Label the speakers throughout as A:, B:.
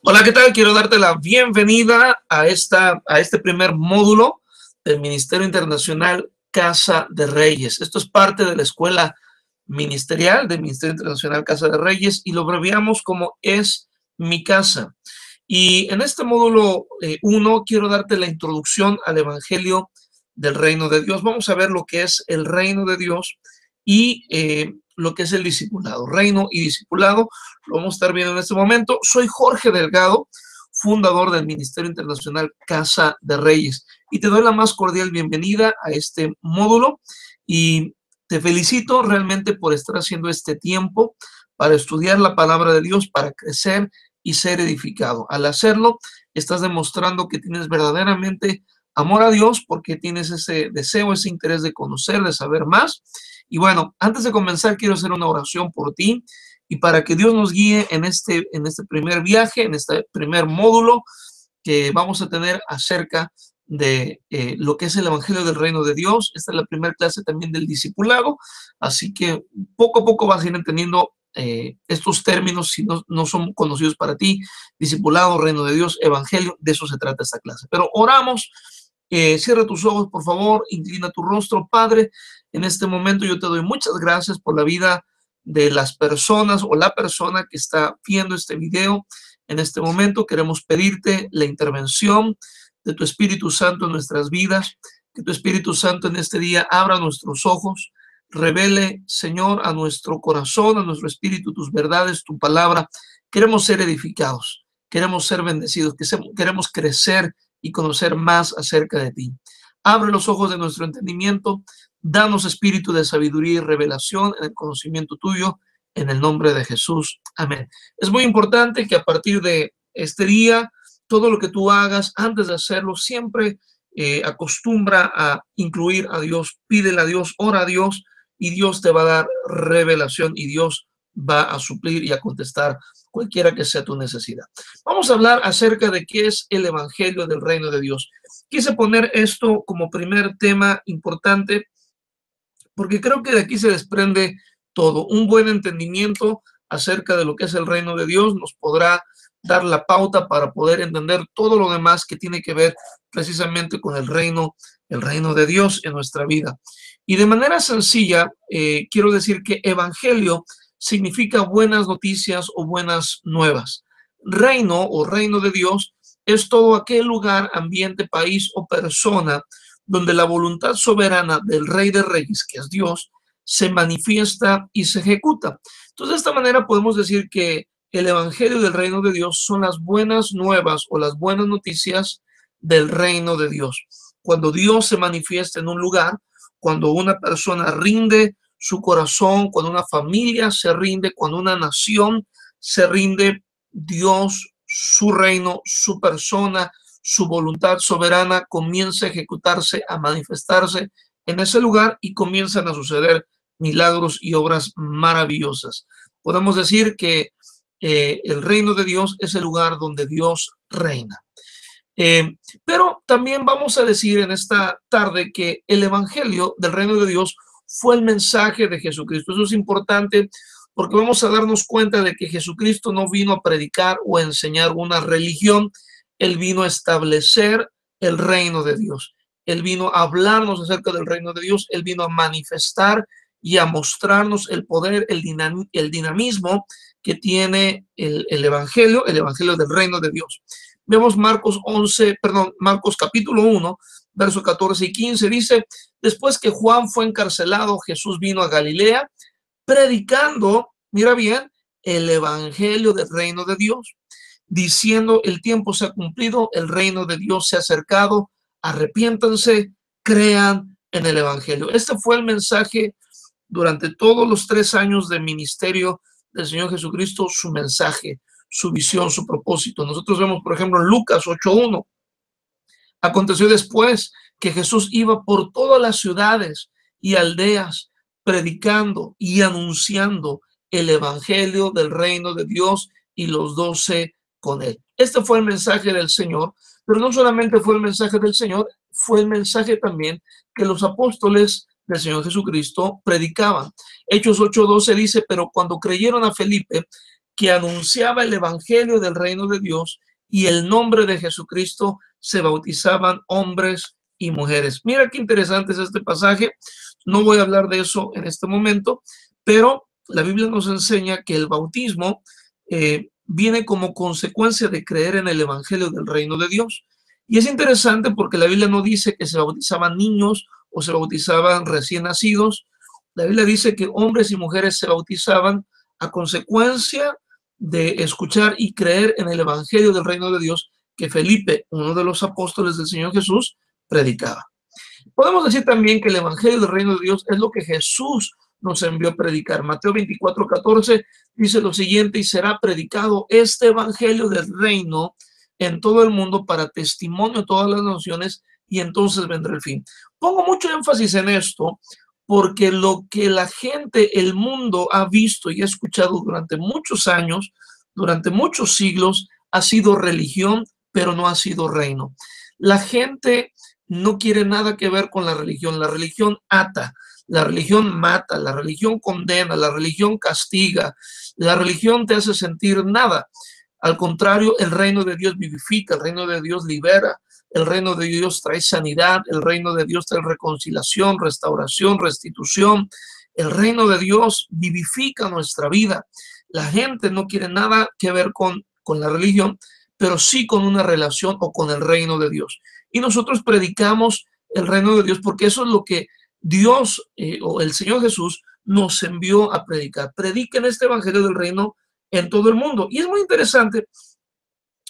A: Hola, ¿qué tal? Quiero darte la bienvenida a este primer módulo del Ministerio Internacional Casa de Reyes. Esto es parte de la escuela ministerial del Ministerio Internacional Casa de Reyes y lo abreviamos como Es Mi Casa. Y en este módulo 1 quiero darte la introducción al Evangelio del Reino de Dios. Vamos a ver lo que es el Reino de Dios y lo que es el discipulado. Reino y discipulado lo vamos a estar viendo en este momento. Soy Jorge Delgado, fundador del Ministerio Internacional Casa de Reyes, y te doy la más cordial bienvenida a este módulo y te felicito realmente por estar haciendo este tiempo para estudiar la palabra de Dios, para crecer y ser edificado. Al hacerlo, estás demostrando que tienes verdaderamente amor a Dios porque tienes ese deseo, ese interés de conocer, de saber más. Y bueno, antes de comenzar, quiero hacer una oración por ti y para que Dios nos guíe en este primer viaje, en este primer módulo que vamos a tener acerca de lo que es el Evangelio del Reino de Dios. Esta es la primera clase también del discipulado, así que poco a poco vas a ir entendiendo estos términos si no son conocidos para ti. Discipulado, Reino de Dios, Evangelio, de eso se trata esta clase. Pero oramos. Cierra tus ojos, por favor, inclina tu rostro. Padre, en este momento yo te doy muchas gracias por la vida de las personas o la persona que está viendo este video. En este momento queremos pedirte la intervención de tu Espíritu Santo en nuestras vidas, que tu Espíritu Santo en este día abra nuestros ojos, revele, Señor, a nuestro corazón, a nuestro espíritu, tus verdades, tu palabra. Queremos ser edificados, queremos ser bendecidos, queremos crecer y conocer más acerca de ti. Abre los ojos de nuestro entendimiento, danos espíritu de sabiduría y revelación en el conocimiento tuyo, en el nombre de Jesús. Amén. Es muy importante que a partir de este día, todo lo que tú hagas, antes de hacerlo, siempre acostumbra a incluir a Dios, pídele a Dios, ora a Dios, y Dios te va a dar revelación y Dios va a suplir y a contestar cualquiera que sea tu necesidad. Vamos a hablar acerca de qué es el Evangelio del Reino de Dios. Quise poner esto como primer tema importante porque creo que de aquí se desprende todo. Un buen entendimiento acerca de lo que es el Reino de Dios nos podrá dar la pauta para poder entender todo lo demás que tiene que ver precisamente con el reino de Dios en nuestra vida. Y de manera sencilla, quiero decir que Evangelio significa buenas noticias o buenas nuevas. Reino o reino de Dios es todo aquel lugar, ambiente, país o persona donde la voluntad soberana del Rey de Reyes, que es Dios, se manifiesta y se ejecuta. Entonces, de esta manera podemos decir que el Evangelio del Reino de Dios son las buenas nuevas o las buenas noticias del Reino de Dios. Cuando Dios se manifiesta en un lugar, cuando una persona rinde su corazón, cuando una familia se rinde, cuando una nación se rinde, Dios, su reino, su persona, su voluntad soberana comienza a ejecutarse, a manifestarse en ese lugar y comienzan a suceder milagros y obras maravillosas. Podemos decir que el reino de Dios es el lugar donde Dios reina. Pero también vamos a decir en esta tarde que el Evangelio del Reino de Dios fue el mensaje de Jesucristo. Eso es importante porque vamos a darnos cuenta de que Jesucristo no vino a predicar o a enseñar una religión. Él vino a establecer el reino de Dios. Él vino a hablarnos acerca del reino de Dios. Él vino a manifestar y a mostrarnos el poder, el dinamismo que tiene el Evangelio del reino de Dios. Vemos Marcos capítulo 1, versos 14 y 15, dice: después que Juan fue encarcelado, Jesús vino a Galilea predicando, mira bien, el Evangelio del reino de Dios, diciendo: el tiempo se ha cumplido, el reino de Dios se ha acercado, arrepiéntanse, crean en el Evangelio. Este fue el mensaje durante todos los 3 años de ministerio del Señor Jesucristo, su mensaje, su visión, su propósito. Nosotros vemos, por ejemplo, en Lucas 8:1, aconteció después que Jesús iba por todas las ciudades y aldeas predicando y anunciando el Evangelio del reino de Dios y los 12 con él. Este fue el mensaje del Señor, pero no solamente fue el mensaje del Señor, fue el mensaje también que los apóstoles del Señor Jesucristo predicaban. Hechos 8:12 dice: pero cuando creyeron a Felipe, que anunciaba el evangelio del reino de Dios, y el nombre de Jesucristo se bautizaban hombres y mujeres. Mira qué interesante es este pasaje. No voy a hablar de eso en este momento, pero la Biblia nos enseña que el bautismo viene como consecuencia de creer en el evangelio del reino de Dios. Y es interesante porque la Biblia no dice que se bautizaban niños o se bautizaban recién nacidos. La Biblia dice que hombres y mujeres se bautizaban a consecuencia de escuchar y creer en el evangelio del reino de Dios que Felipe, uno de los apóstoles del Señor Jesús, predicaba. Podemos decir también que el evangelio del reino de Dios es lo que Jesús nos envió a predicar. Mateo 24:14 dice lo siguiente: y será predicado este evangelio del reino en todo el mundo para testimonio a todas las naciones, y entonces vendrá el fin. Pongo mucho énfasis en esto porque lo que la gente, el mundo ha visto y ha escuchado durante muchos años, durante muchos siglos, ha sido religión, pero no ha sido reino. La gente no quiere nada que ver con la religión. La religión ata, la religión mata, la religión condena, la religión castiga, la religión te hace sentir nada. Al contrario, el reino de Dios vivifica, el reino de Dios libera, el reino de Dios trae sanidad, el reino de Dios trae reconciliación, restauración, restitución. El reino de Dios vivifica nuestra vida. La gente no quiere nada que ver con la religión, pero sí con una relación o con el reino de Dios. Y nosotros predicamos el reino de Dios porque eso es lo que Dios o el Señor Jesús nos envió a predicar. Prediquen este evangelio del reino en todo el mundo. Y es muy interesante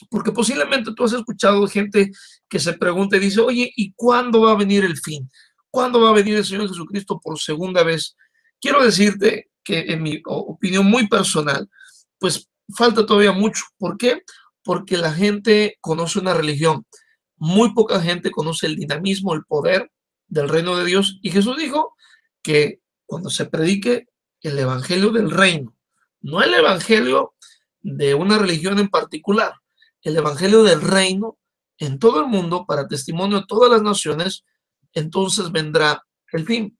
A: porque posiblemente tú has escuchado gente que se pregunta y dice, oye, ¿y cuándo va a venir el fin? ¿Cuándo va a venir el Señor Jesucristo por segunda vez? Quiero decirte que en mi opinión muy personal, pues falta todavía mucho. ¿Por qué? Porque la gente conoce una religión. Muy poca gente conoce el dinamismo, el poder del reino de Dios. Y Jesús dijo que cuando se predique el evangelio del reino, no el evangelio de una religión en particular, el evangelio del reino en todo el mundo para testimonio a todas las naciones, entonces vendrá el fin.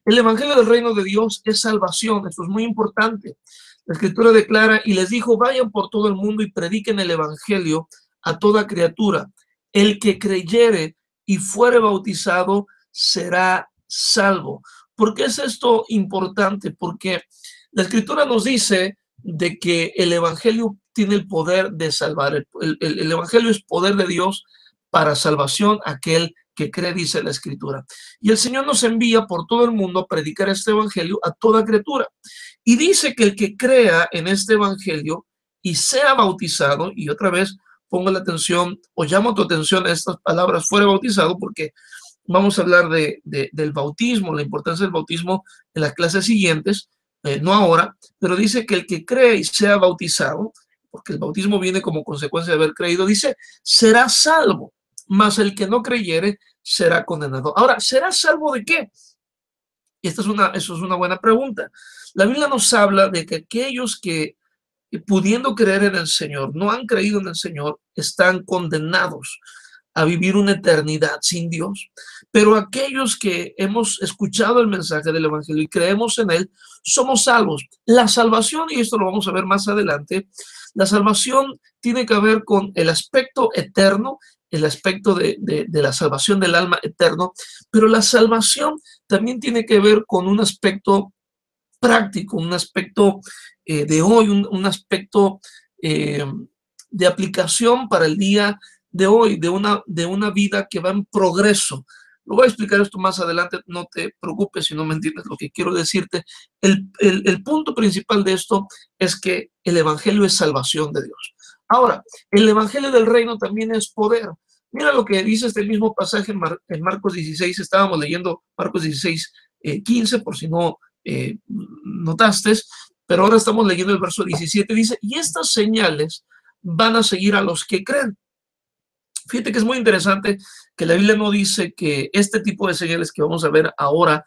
A: El evangelio del reino de Dios es salvación, eso es muy importante. La escritura declara, y les dijo, vayan por todo el mundo y prediquen el evangelio a toda criatura. El que creyere y fuere bautizado será salvo. ¿Por qué es esto importante? Porque la escritura nos dice de que el evangelio tiene el poder de salvar. El evangelio es poder de Dios para salvación aquel que cree, dice la escritura. Y el Señor nos envía por todo el mundo a predicar este evangelio a toda criatura. Y dice que el que crea en este evangelio y sea bautizado, y otra vez pongo la atención o llamo tu atención a estas palabras, fuera bautizado, porque vamos a hablar del bautismo, la importancia del bautismo en las clases siguientes, no ahora, pero dice que el que cree y sea bautizado, porque el bautismo viene como consecuencia de haber creído, dice, será salvo, mas el que no creyere será condenado. Ahora, ¿será salvo de qué? Y eso es una buena pregunta. La Biblia nos habla de que aquellos que pudiendo creer en el Señor, no han creído en el Señor, están condenados a vivir una eternidad sin Dios. Pero aquellos que hemos escuchado el mensaje del Evangelio y creemos en él, somos salvos. La salvación, y esto lo vamos a ver más adelante, la salvación tiene que ver con el aspecto eterno, el aspecto de la salvación del alma eterno, pero la salvación también tiene que ver con un aspecto práctico, un aspecto de hoy, un aspecto de aplicación para el día de hoy, de una vida que va en progreso. Lo voy a explicar esto más adelante, no te preocupes si no me entiendes lo que quiero decirte. El punto principal de esto es que el evangelio es salvación de Dios. Ahora, el evangelio del reino también es poder. Mira lo que dice este mismo pasaje en Marcos 16, estábamos leyendo Marcos 16, 15, por si no notaste, pero ahora estamos leyendo el verso 17, dice, y estas señales van a seguir a los que creen. Fíjate que es muy interesante que la Biblia no dice que este tipo de señales que vamos a ver ahora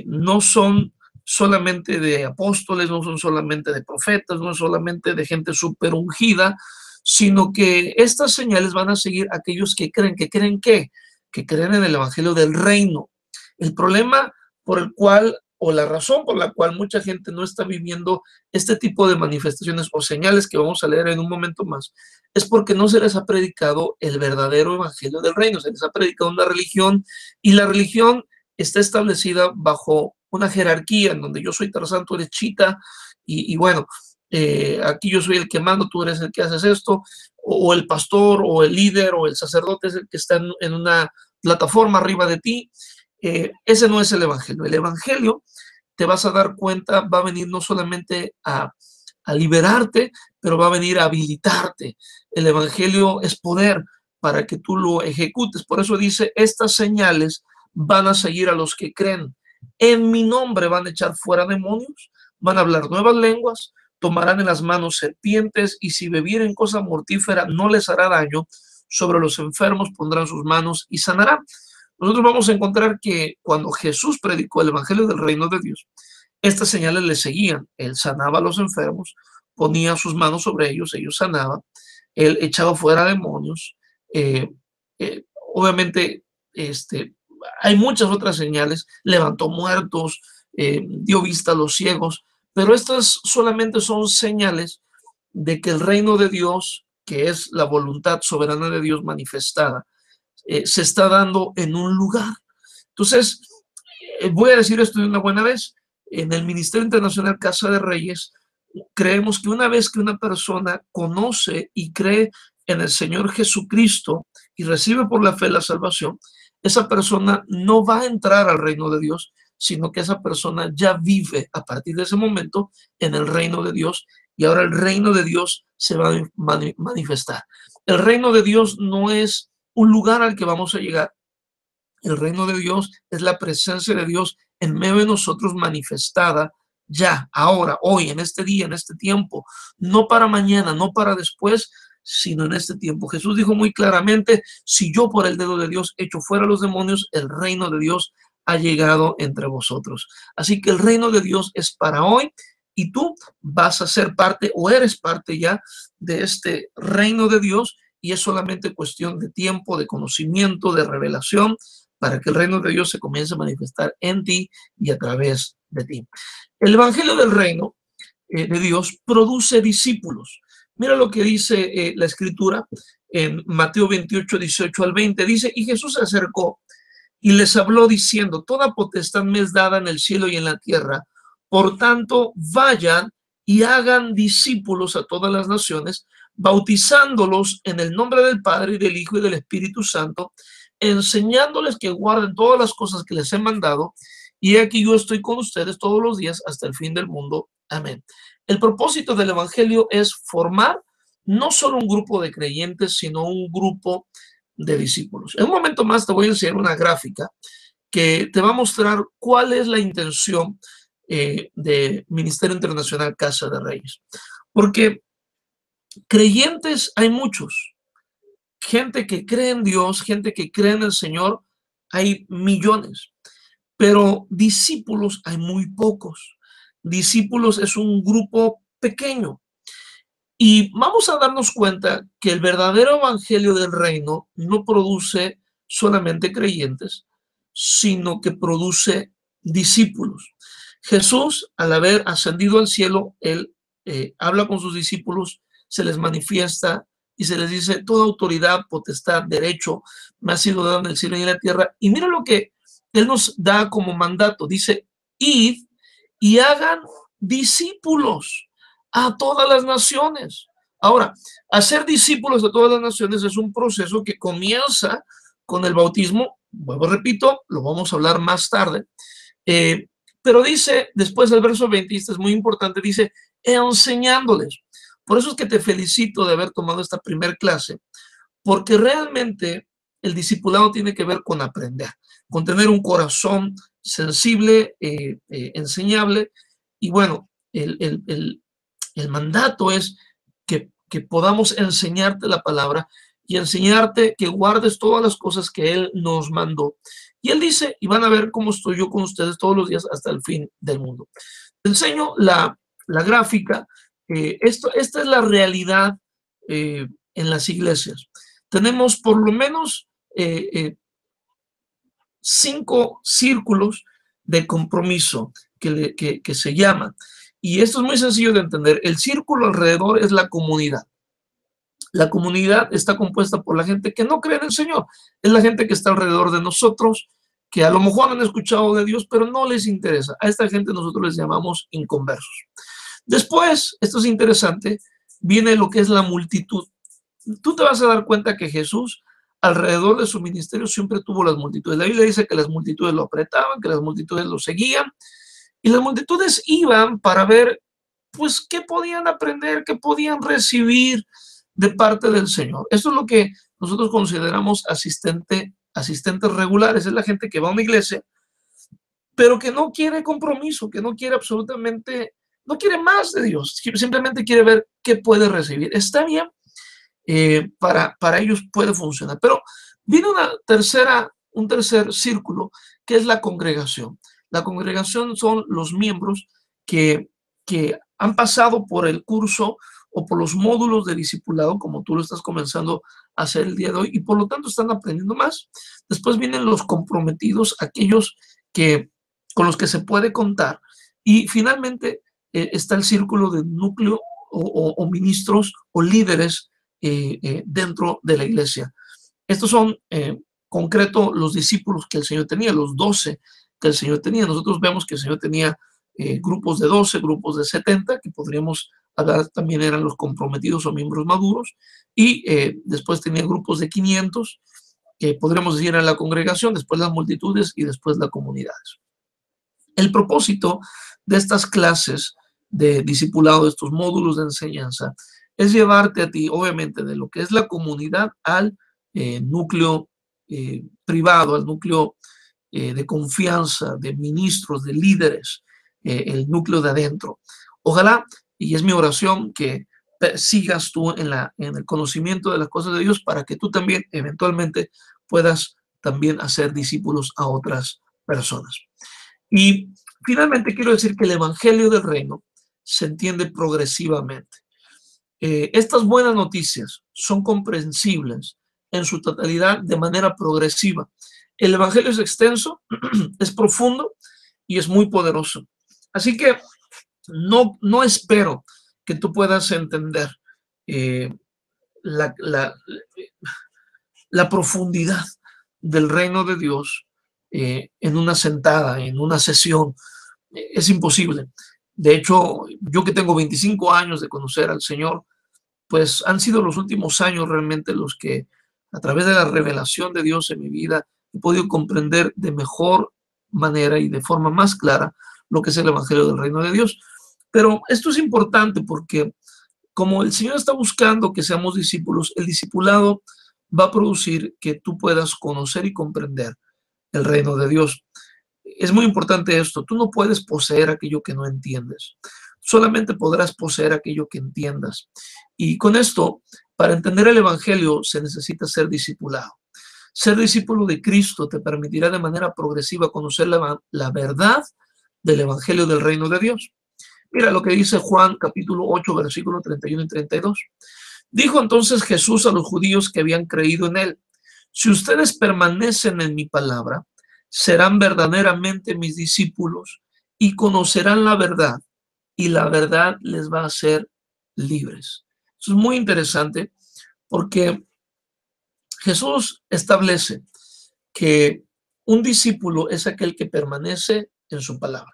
A: no son solamente de apóstoles, no son solamente de profetas, no son solamente de gente súper ungida, sino que estas señales van a seguir a aquellos que creen ¿qué? Que creen en el evangelio del reino. El problema por el cual o la razón por la cual mucha gente no está viviendo este tipo de manifestaciones o señales que vamos a leer en un momento más, es porque no se les ha predicado el verdadero evangelio del reino, se les ha predicado una religión, y la religión está establecida bajo una jerarquía en donde yo soy Tarzán, tú eres Chita, y bueno, aquí yo soy el que mando, tú eres el que haces esto, o el pastor, o el líder, o el sacerdote es el que está en una plataforma arriba de ti. Ese no es el evangelio. El evangelio, te vas a dar cuenta, va a venir no solamente a liberarte, pero va a venir a habilitarte. El evangelio es poder para que tú lo ejecutes. Por eso dice, estas señales van a seguir a los que creen. En mi nombre van a echar fuera demonios, van a hablar nuevas lenguas, tomarán en las manos serpientes, y si bebieren cosa mortífera no les hará daño. Sobre los enfermos pondrán sus manos y sanarán. Nosotros vamos a encontrar que cuando Jesús predicó el evangelio del reino de Dios, estas señales le seguían. Él sanaba a los enfermos, ponía sus manos sobre ellos, ellos sanaban, él echaba fuera demonios. Eh, Obviamente, hay muchas otras señales, levantó muertos, dio vista a los ciegos, pero estas solamente son señales de que el reino de Dios, que es la voluntad soberana de Dios manifestada, se está dando en un lugar. Entonces, voy a decir esto de una buena vez. En el Ministerio Internacional Casa de Reyes, creemos que una vez que una persona conoce y cree en el Señor Jesucristo y recibe por la fe la salvación, esa persona no va a entrar al reino de Dios, sino que esa persona ya vive a partir de ese momento en el reino de Dios, y ahora el reino de Dios se va a manifestar. El reino de Dios no es un lugar al que vamos a llegar. El reino de Dios es la presencia de Dios en medio de nosotros manifestada ya, ahora, hoy, en este día, en este tiempo, no para mañana, no para después, sino en este tiempo. Jesús dijo muy claramente, si yo por el dedo de Dios echo fuera los demonios, el reino de Dios ha llegado entre vosotros. Así que el reino de Dios es para hoy, y tú vas a ser parte, o eres parte ya, de este reino de Dios, y es solamente cuestión de tiempo, de conocimiento, de revelación, para que el reino de Dios se comience a manifestar en ti y a través de ti. El evangelio del reino de Dios produce discípulos. Mira lo que dice la escritura en Mateo 28, 18 al 20. Dice, y Jesús se acercó y les habló diciendo, toda potestad me es dada en el cielo y en la tierra. Por tanto, vayan y hagan discípulos a todas las naciones, bautizándolos en el nombre del Padre y del Hijo y del Espíritu Santo, enseñándoles que guarden todas las cosas que les he mandado, y aquí yo estoy con ustedes todos los días hasta el fin del mundo. Amén. El propósito del evangelio es formar no solo un grupo de creyentes, sino un grupo de discípulos. En un momento más te voy a enseñar una gráfica que te va a mostrar cuál es la intención de Ministerio Internacional Casa de Reyes. Porque creyentes hay muchos, gente que cree en Dios, gente que cree en el Señor, hay millones, pero discípulos hay muy pocos. Discípulos es un grupo pequeño, y vamos a darnos cuenta que el verdadero evangelio del reino no produce solamente creyentes, sino que produce discípulos. Jesús, al haber ascendido al cielo, él habla con sus discípulos, se les manifiesta y se les dice, toda autoridad, potestad, derecho me ha sido dado en el cielo y en la tierra. Y mira lo que él nos da como mandato. Dice, id y hagan discípulos a todas las naciones. Ahora, hacer discípulos de todas las naciones es un proceso que comienza con el bautismo. Vuelvo, repito, lo vamos a hablar más tarde. Pero dice, después del verso 20, y esto es muy importante, dice, enseñándoles. Por eso es que te felicito de haber tomado esta primer clase, porque realmente el discipulado tiene que ver con aprender, con tener un corazón sensible, enseñable. Y bueno, el mandato es que podamos enseñarte la palabra y enseñarte que guardes todas las cosas que Él nos mandó. Y Él dice, y van a ver cómo estoy yo con ustedes todos los días hasta el fin del mundo. Te enseño la gráfica. Esta es la realidad en las iglesias. Tenemos por lo menos 5 círculos de compromiso. que se llama. Y esto es muy sencillo de entender. El círculo alrededor es la comunidad. La comunidad está compuesta por la gente que no cree en el Señor. Es la gente que está alrededor de nosotros, que a lo mejor han escuchado de Dios, pero no les interesa. A esta gente nosotros les llamamos inconversos. Después, esto es interesante, viene lo que es la multitud. Tú te vas a dar cuenta que Jesús, alrededor de su ministerio, siempre tuvo las multitudes. La Biblia dice que las multitudes lo apretaban, que las multitudes lo seguían, y las multitudes iban para ver, pues, qué podían aprender, qué podían recibir de parte del Señor. Esto es lo que nosotros consideramos asistentes regulares. Es la gente que va a una iglesia, pero que no quiere compromiso, que no quiere absolutamente, no quiere más de Dios, simplemente quiere ver qué puede recibir. Está bien, para ellos puede funcionar, pero viene un tercer círculo, que es la congregación. La congregación son los miembros que han pasado por el curso o por los módulos de discipulado, como tú lo estás comenzando a hacer el día de hoy, y por lo tanto están aprendiendo más. Después vienen los comprometidos, aquellos con los que se puede contar. Y finalmente está el círculo de núcleo o ministros o líderes dentro de la iglesia. Estos son concreto los discípulos que el Señor tenía, los 12 que el Señor tenía. Nosotros vemos que el Señor tenía grupos de 12, grupos de 70, que podríamos hablar también eran los comprometidos o miembros maduros, y después tenía grupos de 500, que podríamos decir en la congregación, después las multitudes y después las comunidades. El propósito de estas clases de discipulado, de estos módulos de enseñanza, es llevarte a ti, obviamente, de lo que es la comunidad al núcleo privado, al núcleo de confianza, de ministros, de líderes, el núcleo de adentro. Ojalá, y es mi oración, que sigas tú en el conocimiento de las cosas de Dios para que tú también eventualmente puedas también hacer discípulos a otras personas. Y finalmente quiero decir que el evangelio del reino se entiende progresivamente. Estas buenas noticias son comprensibles en su totalidad de manera progresiva. El evangelio es extenso, es profundo y es muy poderoso. Así que no espero que tú puedas entender la profundidad del reino de Dios en una sentada, en una sesión. Es imposible. De hecho, yo que tengo 25 años de conocer al Señor, pues han sido los últimos años realmente los que, a través de la revelación de Dios en mi vida, he podido comprender de mejor manera y de forma más clara lo que es el Evangelio del Reino de Dios. Pero esto es importante porque como el Señor está buscando que seamos discípulos, el discipulado va a producir que tú puedas conocer y comprender el reino de Dios. Es muy importante esto. Tú no puedes poseer aquello que no entiendes. Solamente podrás poseer aquello que entiendas. Y con esto, para entender el evangelio, se necesita ser discipulado. Ser discípulo de Cristo te permitirá de manera progresiva conocer la verdad del evangelio del reino de Dios. Mira lo que dice Juan capítulo 8, versículos 31 y 32. Dijo entonces Jesús a los judíos que habían creído en él: si ustedes permanecen en mi palabra, serán verdaderamente mis discípulos y conocerán la verdad, y la verdad les va a hacer libres. Eso es muy interesante porque Jesús establece que un discípulo es aquel que permanece en su palabra.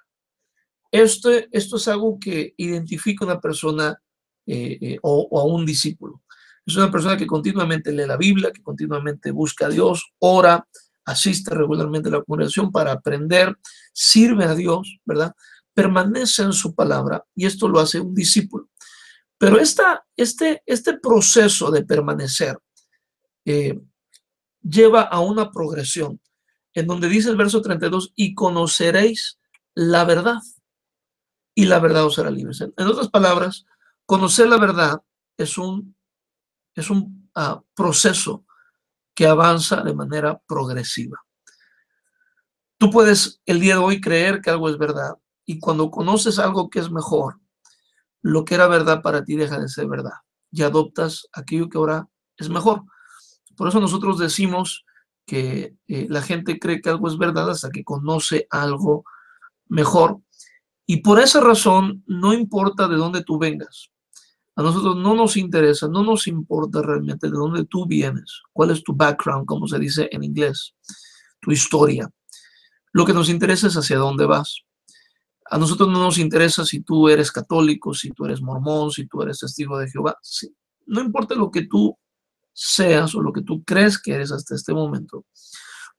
A: Esto es algo que identifica a una persona o a un discípulo. Es una persona que continuamente lee la Biblia, que continuamente busca a Dios, ora, asiste regularmente a la congregación para aprender, sirve a Dios, ¿verdad? Permanece en su palabra y esto lo hace un discípulo. Pero este proceso de permanecer lleva a una progresión en donde dice el verso 32, y conoceréis la verdad y la verdad os hará libres. En otras palabras, conocer la verdad es un proceso que avanza de manera progresiva. Tú puedes el día de hoy creer que algo es verdad y cuando conoces algo que es mejor, lo que era verdad para ti deja de ser verdad y adoptas aquello que ahora es mejor. Por eso nosotros decimos que la gente cree que algo es verdad hasta que conoce algo mejor. Y por esa razón, no importa de dónde tú vengas. A nosotros no nos interesa, no nos importa realmente de dónde tú vienes, cuál es tu background, como se dice en inglés, tu historia. Lo que nos interesa es hacia dónde vas. A nosotros no nos interesa si tú eres católico, si tú eres mormón, si tú eres testigo de Jehová. Sí, no importa lo que tú seas o lo que tú crees que eres hasta este momento.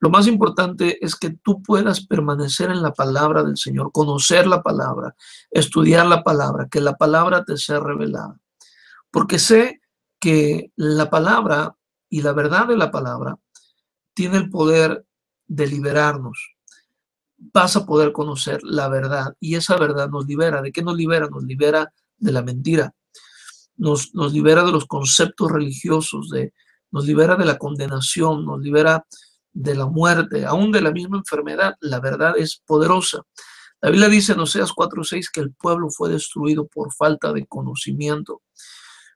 A: Lo más importante es que tú puedas permanecer en la palabra del Señor, conocer la palabra, estudiar la palabra, que la palabra te sea revelada. Porque sé que la palabra y la verdad de la palabra tiene el poder de liberarnos. Vas a poder conocer la verdad y esa verdad nos libera. ¿De qué nos libera? Nos libera de la mentira, nos libera de los conceptos religiosos, nos libera de la condenación, nos libera de la muerte, aún de la misma enfermedad. La verdad es poderosa. La Biblia dice en Oseas 4:6 que el pueblo fue destruido por falta de conocimiento.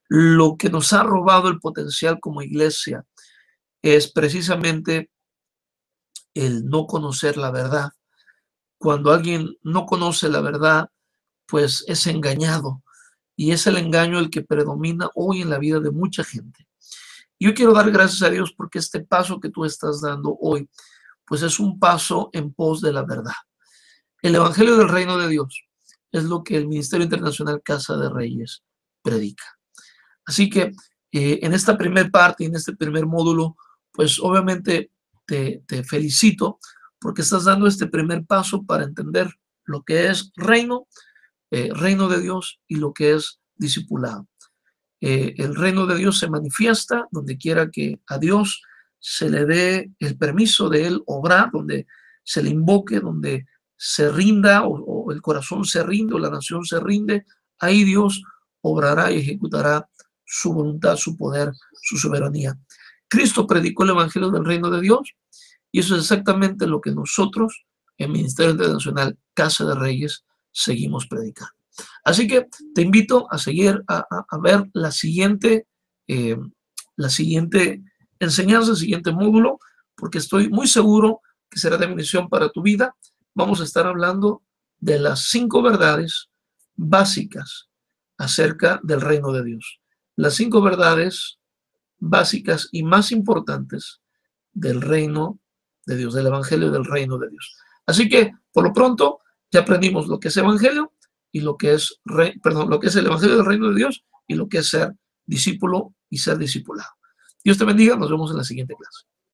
A: Lo que nos ha robado el potencial como iglesia es precisamente el no conocer la verdad. Cuando alguien no conoce la verdad, pues es engañado. Y es el engaño el que predomina hoy en la vida de mucha gente. Yo quiero dar gracias a Dios porque este paso que tú estás dando hoy, pues es un paso en pos de la verdad. El Evangelio del Reino de Dios es lo que el Ministerio Internacional Casa de Reyes predica. Así que en esta primera parte, en este primer módulo, pues obviamente te felicito porque estás dando este primer paso para entender lo que es reino de Dios y lo que es discipulado. El reino de Dios se manifiesta donde quiera que a Dios se le dé el permiso de él obrar, donde se le invoque, donde se rinda o el corazón se rinde o la nación se rinde, ahí Dios obrará y ejecutará su voluntad, su poder, su soberanía. Cristo predicó el evangelio del reino de Dios y eso es exactamente lo que nosotros en Ministerio Internacional Casa de Reyes seguimos predicando. Así que te invito a seguir a ver la siguiente enseñanza, el siguiente módulo, porque estoy muy seguro que será de bendición para tu vida. Vamos a estar hablando de las 5 verdades básicas acerca del reino de Dios. Las 5 verdades básicas y más importantes del reino de Dios, del evangelio del reino de Dios. Así que, por lo pronto, ya aprendimos lo que es evangelio y lo que es, lo que es el evangelio del reino de Dios y lo que es ser discípulo y ser discipulado. Dios te bendiga, nos vemos en la siguiente clase.